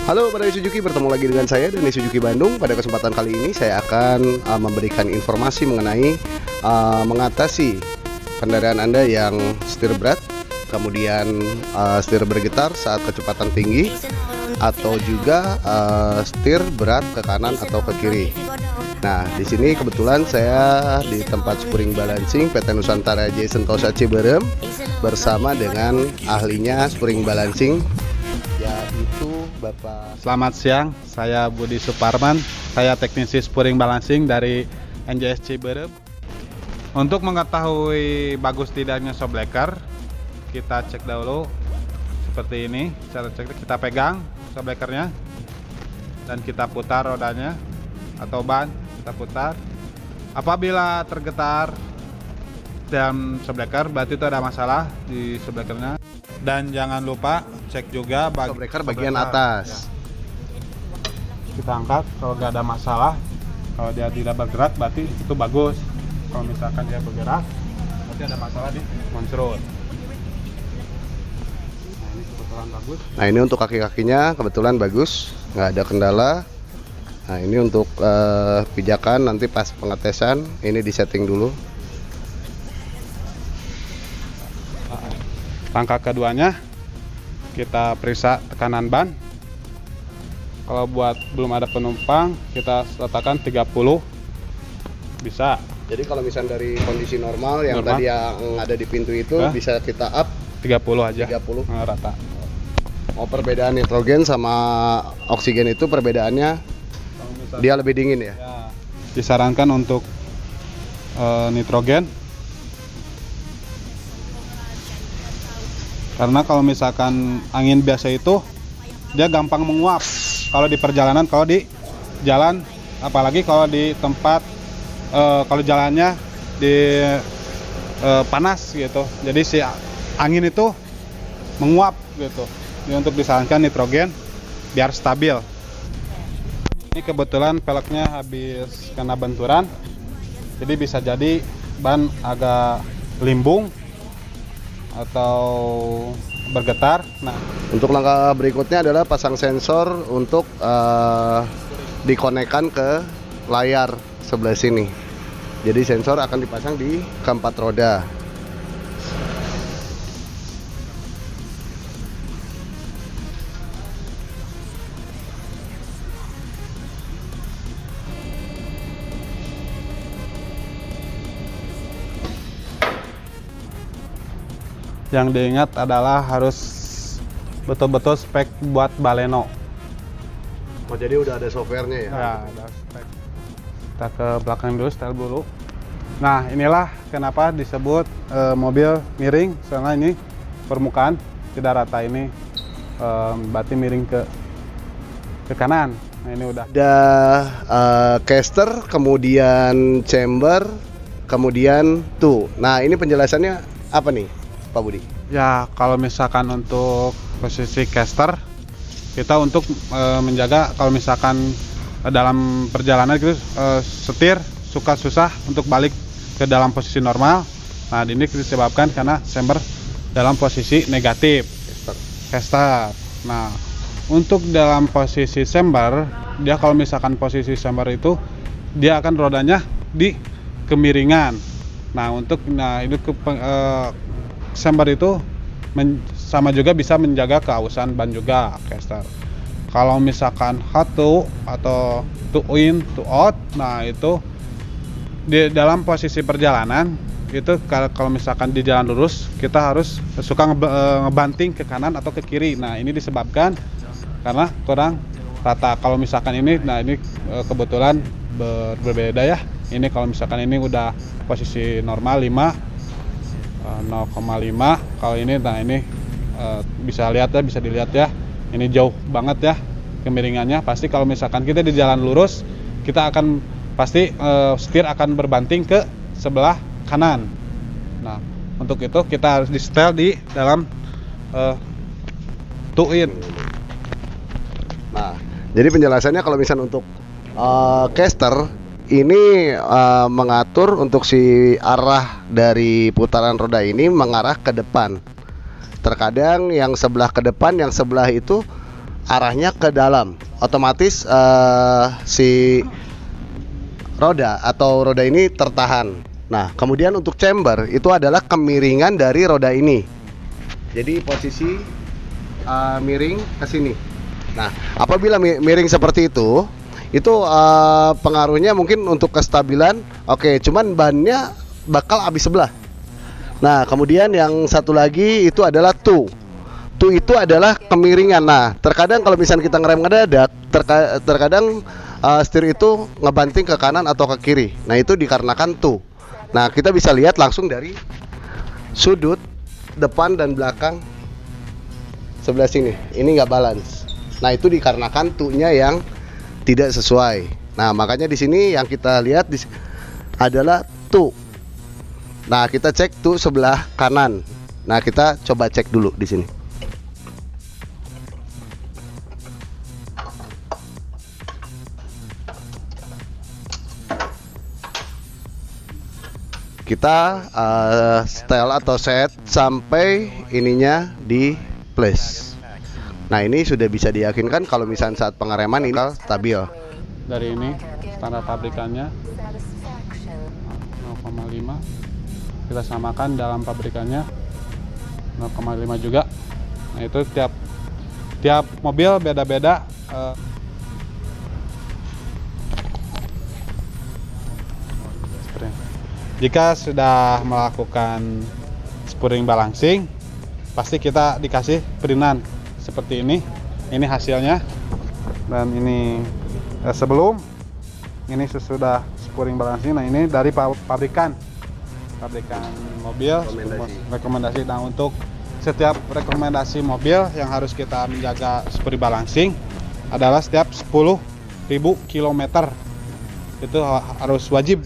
Halo para Suzuki, bertemu lagi dengan saya Dani Suzuki Bandung. Pada kesempatan kali ini saya akan memberikan informasi mengenai mengatasi kendaraan Anda yang setir berat, kemudian setir bergetar saat kecepatan tinggi, atau juga setir berat ke kanan atau ke kiri. Nah, di sini kebetulan saya di tempat Spring Balancing PT Nusantara Jaya Sentosa Ciberem bersama dengan ahlinya Spring Balancing, yaitu Bapak. Selamat siang, saya Budi Suparman. Saya teknisi Spring Balancing dari NJS Ciberem. Untuk mengetahui bagus tidaknya shockbreaker, kita cek dahulu seperti ini. Cara cek, kita pegang shockbreakernya dan kita putar rodanya atau ban, kita putar. Apabila tergetar dan shockbreaker, berarti itu ada masalah di shockbreakernya. Dan jangan lupa cek juga Shockbreaker bagian atas. Ya. Kita angkat, kalau nggak ada masalah, kalau dia tidak bergerak berarti itu bagus. Kalau misalkan dia bergerak, berarti ada masalah di moncrot. Nah, ini kebetulan bagus. Nah, ini untuk kaki-kakinya kebetulan bagus, nggak ada kendala. Nah, ini untuk pijakan nanti pas pengetesan ini disetting dulu. Langkah keduanya kita periksa tekanan ban. Kalau buat belum ada penumpang kita letakkan 30 bisa. Jadi kalau misalnya dari kondisi normal yang tadi yang ada di pintu itu bisa kita up 30 aja. 30 rata. Oh, perbedaan nitrogen sama oksigen itu perbedaannya dia lebih dingin ya? Ya, disarankan untuk nitrogen. Karena kalau misalkan angin biasa itu dia gampang menguap kalau di perjalanan, kalau di jalan, apalagi kalau di tempat kalau jalannya di panas gitu. Jadi si angin itu menguap gitu. Jadi untuk disarankan nitrogen biar stabil. Ini kebetulan velgnya habis kena benturan, jadi bisa jadi ban agak limbung atau bergetar. Nah, untuk langkah berikutnya adalah pasang sensor untuk dikonekkan ke layar sebelah sini. Jadi sensor akan dipasang di keempat roda. yang diingat adalah harus betul-betul spek buat Baleno. Oh, jadi udah ada softwarenya ya? Ya, ada spek. Kita ke belakang dulu, setel dulu. Nah, inilah kenapa disebut mobil miring, karena ini permukaan tidak rata, ini berarti miring ke kanan. Nah, ini udah. Ada caster, kemudian chamber, kemudian tuh. Nah, ini penjelasannya apa nih, Pak Budi? Ya, kalau misalkan untuk posisi caster, kita untuk menjaga kalau misalkan dalam perjalanan itu setir suka susah untuk balik ke dalam posisi normal. Nah, ini disebabkan karena chamber dalam posisi negatif. Caster. Nah, untuk dalam posisi chamber, dia kalau misalkan posisi chamber itu dia akan rodanya di kemiringan. Nah, ini chamber itu sama juga bisa menjaga keausan ban juga caster. Kalau misalkan hot to atau to in to out, nah itu di dalam posisi perjalanan itu kalau misalkan di jalan lurus kita harus suka ngebanting ke kanan atau ke kiri. Nah, ini disebabkan karena kurang rata. Kalau misalkan ini, nah ini kebetulan berbeda ya. Ini kalau misalkan ini udah posisi normal 0,5. Kalau ini, nah ini bisa dilihat ya, ini jauh banget ya kemiringannya. Pasti kalau misalkan kita di jalan lurus, kita akan pasti setir akan berbanting ke sebelah kanan. Nah, untuk itu kita harus di setel di dalam two in. Nah, jadi penjelasannya kalau misalnya untuk caster ini mengatur untuk si arah dari putaran roda ini mengarah ke depan. Terkadang yang sebelah ke depan, yang sebelah itu arahnya ke dalam, otomatis si roda atau roda ini tertahan. Nah, kemudian untuk chamber itu adalah kemiringan dari roda ini. Jadi posisi miring ke sini. Nah, apabila miring seperti itu pengaruhnya mungkin untuk kestabilan. Oke, cuman bannya bakal habis sebelah. Nah, kemudian yang satu lagi itu adalah toe. Toe itu adalah kemiringan. Nah, terkadang kalau misalnya kita ngerem ngedadak, terkadang setir itu ngebanting ke kanan atau ke kiri. Nah, itu dikarenakan toe. Nah, kita bisa lihat langsung dari sudut depan dan belakang sebelah sini. Ini nggak balance. Nah, itu dikarenakan toe-nya yang tidak sesuai. Nah, makanya di sini yang kita lihat adalah toe. Nah, kita cek toe sebelah kanan. Nah, kita coba cek dulu di sini. Kita setel atau set sampai ininya di place. Nah, ini sudah bisa diyakinkan kalau misalnya saat pengereman ini stabil. Dari ini standar pabrikannya 0,5, kita samakan dalam pabrikannya 0,5 juga. Nah, itu tiap mobil beda-beda. Jika sudah melakukan spring balancing, pasti kita dikasih printan seperti ini. Ini hasilnya, dan ini sebelum, ini sesudah spring balancing. Nah, ini dari pabrikan mobil rekomendasi. Nah, untuk setiap rekomendasi mobil yang harus kita menjaga spring balancing adalah setiap 10.000 km itu harus wajib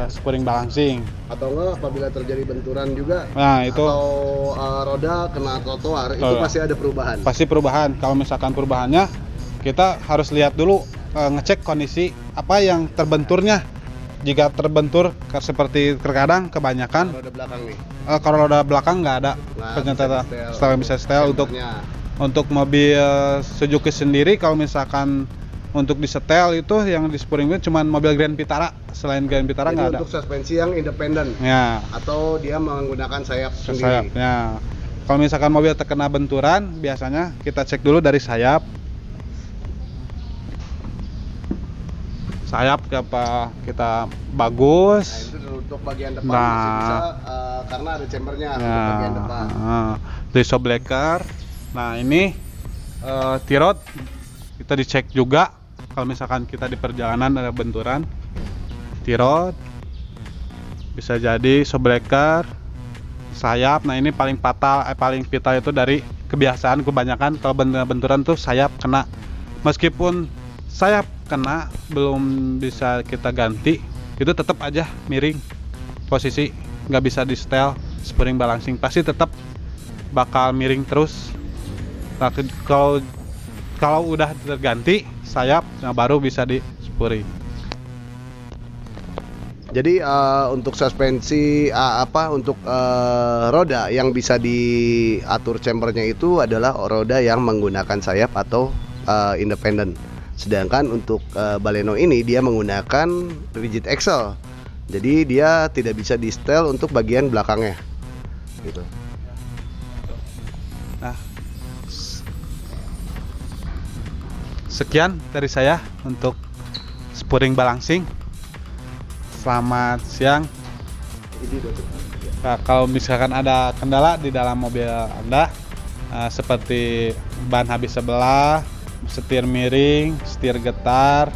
spring balancing. Atau enggak apabila terjadi benturan juga, nah itu, atau roda kena trotoar, itu pasti ada perubahan. Pasti perubahan. Kalau misalkan perubahannya, kita harus lihat dulu, ngecek kondisi apa yang terbenturnya. Jika terbentur seperti terkadang kebanyakan roda belakang nih. Kalau roda belakang nggak ada penyetel, setelah bisa setel. Untuk mobil Suzuki sendiri, kalau misalkan untuk disetel itu yang di spring wheel cuman mobil Grand Vitara. Selain Grand Vitara nggak ada. Untuk suspensi yang independen. Ya. Atau dia menggunakan sayap sendiri. Ya. Kalau misalkan mobil terkena benturan, biasanya kita cek dulu dari sayap. Sayap kita bagus. Nah, itu untuk bagian depan masih bisa karena ada chambernya untuk bagian depan. Di shockbreaker. Nah, ini tirot kita dicek juga. Kalau misalkan kita di perjalanan ada benturan, tirot bisa jadi shockbreaker, sayap. Nah, ini paling vital itu dari kebiasaan kebanyakan kalau benturan tuh sayap kena. Meskipun sayap kena belum bisa kita ganti, itu tetap aja miring posisi, nggak bisa di setel spring balancing, pasti tetap bakal miring terus. Nah, kalau udah terganti sayap, nah baru bisa di spring. Jadi untuk suspensi untuk roda yang bisa diatur chambernya itu adalah roda yang menggunakan sayap atau independen. Sedangkan untuk Baleno ini dia menggunakan rigid axle. Jadi dia tidak bisa di setel untuk bagian belakangnya. Gitu. Nah, sekian dari saya untuk spring balancing. Selamat siang. Nah, kalau misalkan ada kendala di dalam mobil Anda, seperti ban habis sebelah, setir miring, setir getar,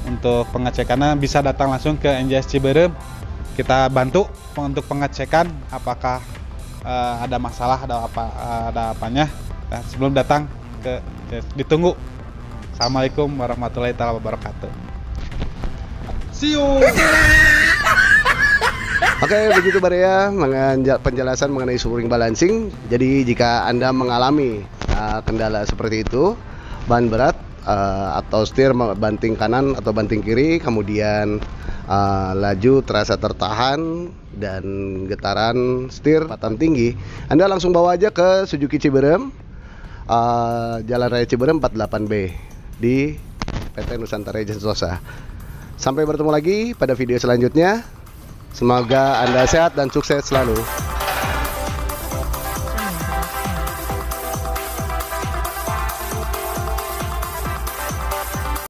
untuk pengecekannya bisa datang langsung ke NJS Ciberem. Kita bantu untuk pengecekan apakah ada masalah, ada apanya. Nah, sebelum datang ditunggu. Assalamualaikum warahmatullahi wabarakatuh. See you. Oke, begitu Barea penjelasan mengenai spring balancing. Jadi jika Anda mengalami kendala seperti itu, ban berat atau setir banting kanan atau banting kiri, kemudian laju terasa tertahan dan getaran setir kecepatan tinggi, Anda langsung bawa aja ke Suzuki Ciberem. Jalan Raya Ciberem 48B di PT Nusantara Jasa. Sampai bertemu lagi pada video selanjutnya. Semoga Anda sehat dan sukses selalu.